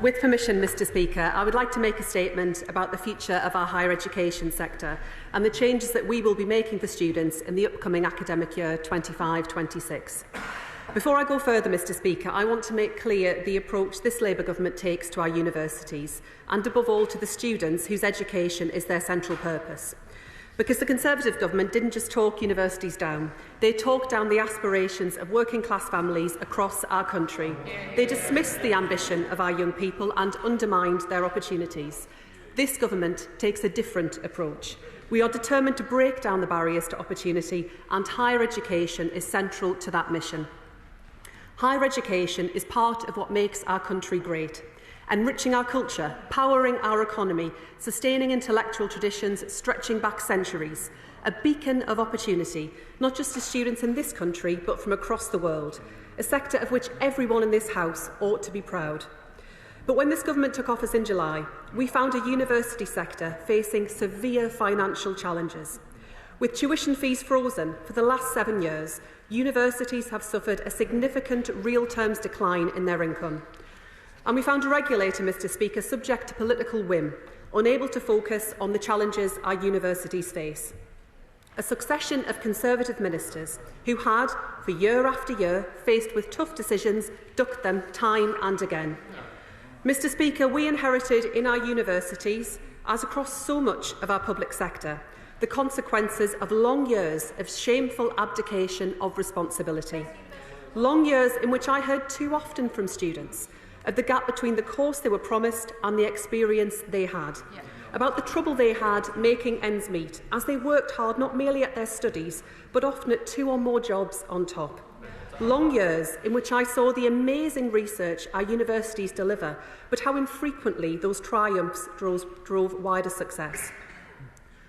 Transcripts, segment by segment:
With permission, Mr Speaker, I would like to make a statement about the future of our higher education sector and the changes that we will be making for students in the upcoming academic year 25-26. Before I go further, Mr Speaker, I want to make clear the approach this Labour government takes to our universities and, above all, to the students whose education is their central purpose. Because the Conservative government didn't just talk universities down, they talked down the aspirations of working class families across our country. They dismissed the ambition of our young people and undermined their opportunities. This government takes a different approach. We are determined to break down the barriers to opportunity, and higher education is central to that mission. Higher education is part of what makes our country great. Enriching our culture, powering our economy, sustaining intellectual traditions stretching back centuries, a beacon of opportunity, not just to students in this country, but from across the world, a sector of which everyone in this House ought to be proud. But when this government took office in July, we found a university sector facing severe financial challenges. With tuition fees frozen for the last 7 years, universities have suffered a significant real terms decline in their income. And we found a regulator, Mr Speaker, subject to political whim, unable to focus on the challenges our universities face. A succession of Conservative ministers who had, for year after year, faced with tough decisions, ducked them time and again. Mr Speaker, we inherited in our universities, as across so much of our public sector, the consequences of long years of shameful abdication of responsibility. Long years in which I heard too often from students of the gap between the course they were promised and the experience they had, about the trouble they had making ends meet as they worked hard not merely at their studies, but often at 2 or more jobs on top. Long years in which I saw the amazing research our universities deliver, but how infrequently those triumphs drove wider success.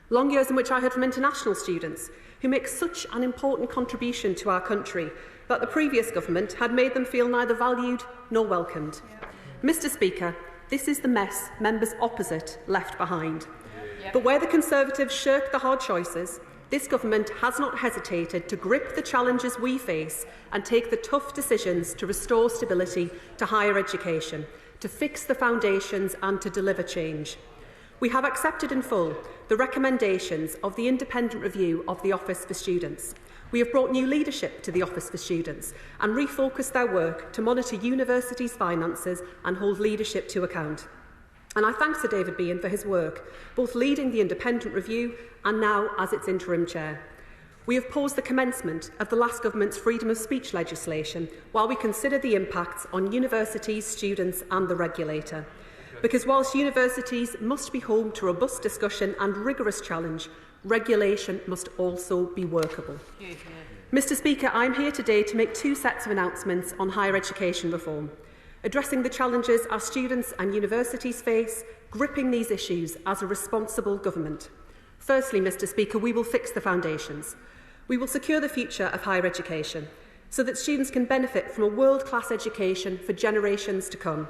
Long years in which I heard from international students who make such an important contribution to our country that the previous government had made them feel neither valued nor welcomed. Mr Speaker, this is the mess members opposite left behind. But where the Conservatives shirk the hard choices, this government has not hesitated to grip the challenges we face and take the tough decisions to restore stability to higher education, to fix the foundations and to deliver change. We have accepted in full the recommendations of the independent review of the Office for Students. We have brought new leadership to the Office for Students and refocused their work to monitor universities' finances and hold leadership to account. And I thank Sir David Behan for his work, both leading the independent review and now as its interim chair. We have paused the commencement of the last government's freedom of speech legislation while we consider the impacts on universities, students and the regulator. Because whilst universities must be home to robust discussion and rigorous challenge, regulation must also be workable. Mr Speaker, I am here today to make 2 sets of announcements on higher education reform, addressing the challenges our students and universities face, gripping these issues as a responsible government. Firstly, Mr Speaker, we will fix the foundations. We will secure the future of higher education so that students can benefit from a world-class education for generations to come.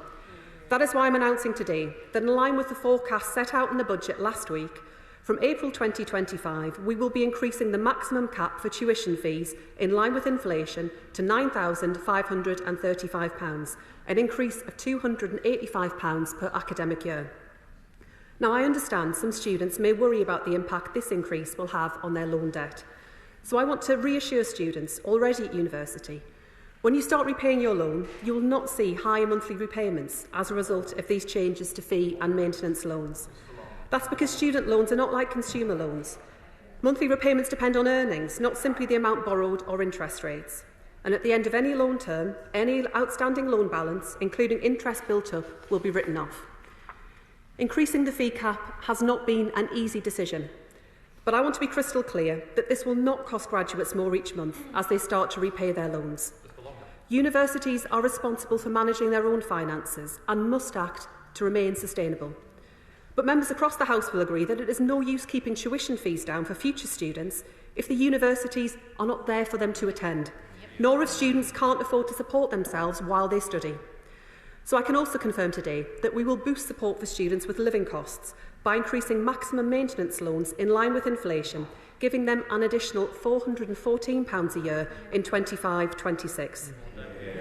That is why I am announcing today that, in line with the forecast set out in the budget last week, from April 2025, we will be increasing the maximum cap for tuition fees in line with inflation to £9,535, an increase of £285 per academic year. Now, I understand some students may worry about the impact this increase will have on their loan debt. So I want to reassure students already at university. When you start repaying your loan, you will not see higher monthly repayments as a result of these changes to fee and maintenance loans. That's because student loans are not like consumer loans. Monthly repayments depend on earnings, not simply the amount borrowed or interest rates. And at the end of any loan term, any outstanding loan balance, including interest built up, will be written off. Increasing the fee cap has not been an easy decision, but I want to be crystal clear that this will not cost graduates more each month as they start to repay their loans. Universities are responsible for managing their own finances and must act to remain sustainable. But members across the House will agree that it is no use keeping tuition fees down for future students if the universities are not there for them to attend, nor if students can't afford to support themselves while they study. So I can also confirm today that we will boost support for students with living costs by increasing maximum maintenance loans in line with inflation, giving them an additional £414 a year in 25-26.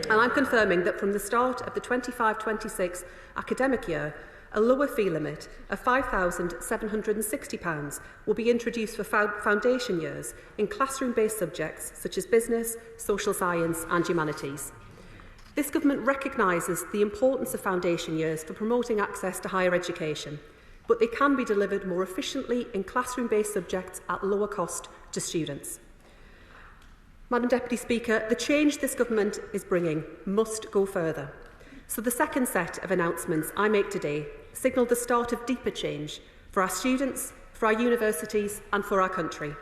And I'm confirming that from the start of the 25-26 academic year, a lower fee limit of £5,760 will be introduced for foundation years in classroom-based subjects such as business, social science and humanities. This government recognises the importance of foundation years for promoting access to higher education, but they can be delivered more efficiently in classroom-based subjects at lower cost to students. Madam Deputy Speaker, the change this government is bringing must go further. So the second set of announcements I make today signal the start of deeper change for our students, for our universities and for our country.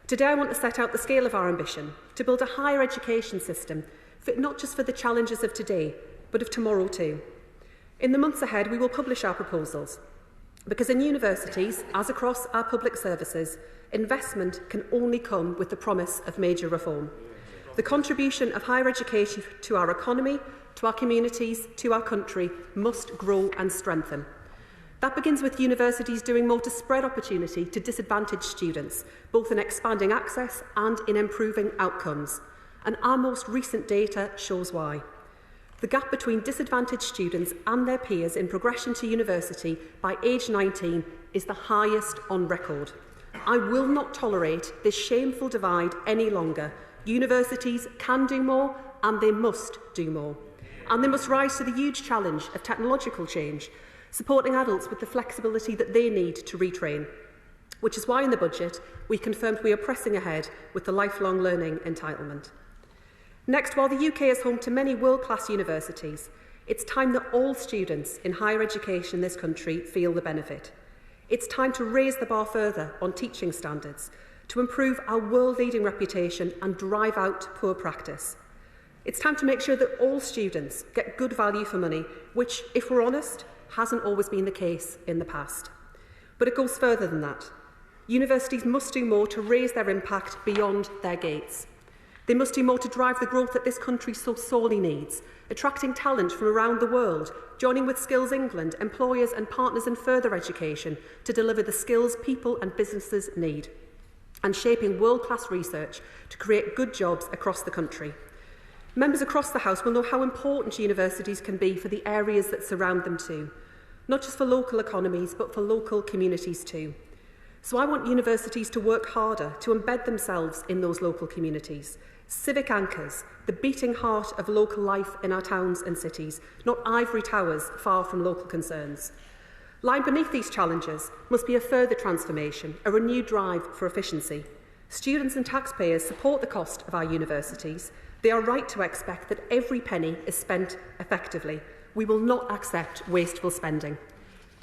Today I want to set out the scale of our ambition to build a higher education system fit not just for the challenges of today, but of tomorrow too. In the months ahead, we will publish our proposals, because in universities, as across our public services, investment can only come with the promise of major reform. The contribution of higher education to our economy, to our communities, to our country must grow and strengthen. That begins with universities doing more to spread opportunity to disadvantaged students, both in expanding access and in improving outcomes. And our most recent data shows why. The gap between disadvantaged students and their peers in progression to university by age 19 is the highest on record. I will not tolerate this shameful divide any longer. Universities can do more and they must do more. And they must rise to the huge challenge of technological change, supporting adults with the flexibility that they need to retrain. Which is why in the budget we confirmed we are pressing ahead with the lifelong learning entitlement. Next, while the UK is home to many world-class universities, it's time that all students in higher education in this country feel the benefit. It's time to raise the bar further on teaching standards, to improve our world-leading reputation and drive out poor practice. It's time to make sure that all students get good value for money, which, if we're honest, hasn't always been the case in the past. But it goes further than that. Universities must do more to raise their impact beyond their gates. They must do more to drive the growth that this country so sorely needs, attracting talent from around the world, joining with Skills England, employers and partners in further education to deliver the skills people and businesses need, and shaping world-class research to create good jobs across the country. Members across the House will know how important universities can be for the areas that surround them too, not just for local economies, but for local communities too. So I want universities to work harder to embed themselves in those local communities. Civic anchors, the beating heart of local life in our towns and cities, not ivory towers far from local concerns. Lying beneath these challenges must be a further transformation, a renewed drive for efficiency. Students and taxpayers support the cost of our universities. They are right to expect that every penny is spent effectively. We will not accept wasteful spending.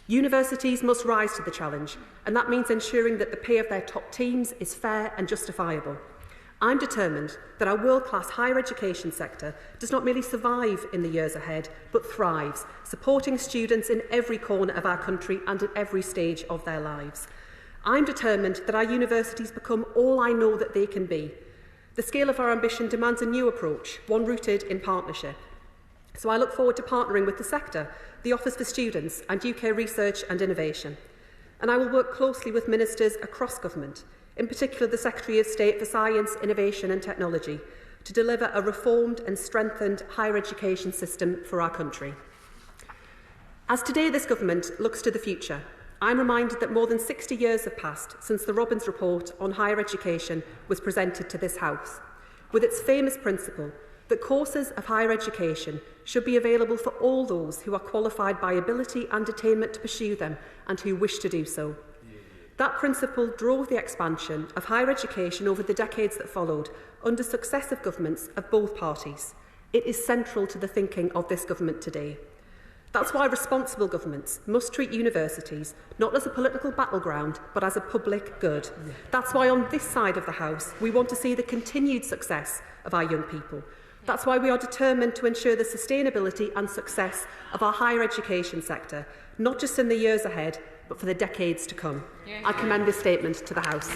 Universities must rise to the challenge, and that means ensuring that the pay of their top teams is fair and justifiable. I'm determined that our world-class higher education sector does not merely survive in the years ahead, but thrives, supporting students in every corner of our country and at every stage of their lives. I'm determined that our universities become all I know that they can be. The scale of our ambition demands a new approach, one rooted in partnership. So I look forward to partnering with the sector, the Office for Students and UK Research and Innovation. And I will work closely with ministers across government, in particular the Secretary of State for Science, Innovation and Technology, to deliver a reformed and strengthened higher education system for our country. As today this government looks to the future, I'm reminded that more than 60 years have passed since the Robbins Report on higher education was presented to this House, with its famous principle that courses of higher education should be available for all those who are qualified by ability and attainment to pursue them and who wish to do so. That principle drove the expansion of higher education over the decades that followed under successive governments of both parties. It is central to the thinking of this government today. That's why responsible governments must treat universities not as a political battleground, but as a public good. That's why on this side of the House, we want to see the continued success of our young people. That's why we are determined to ensure the sustainability and success of our higher education sector, not just in the years ahead, but for the decades to come. I commend this statement to the House.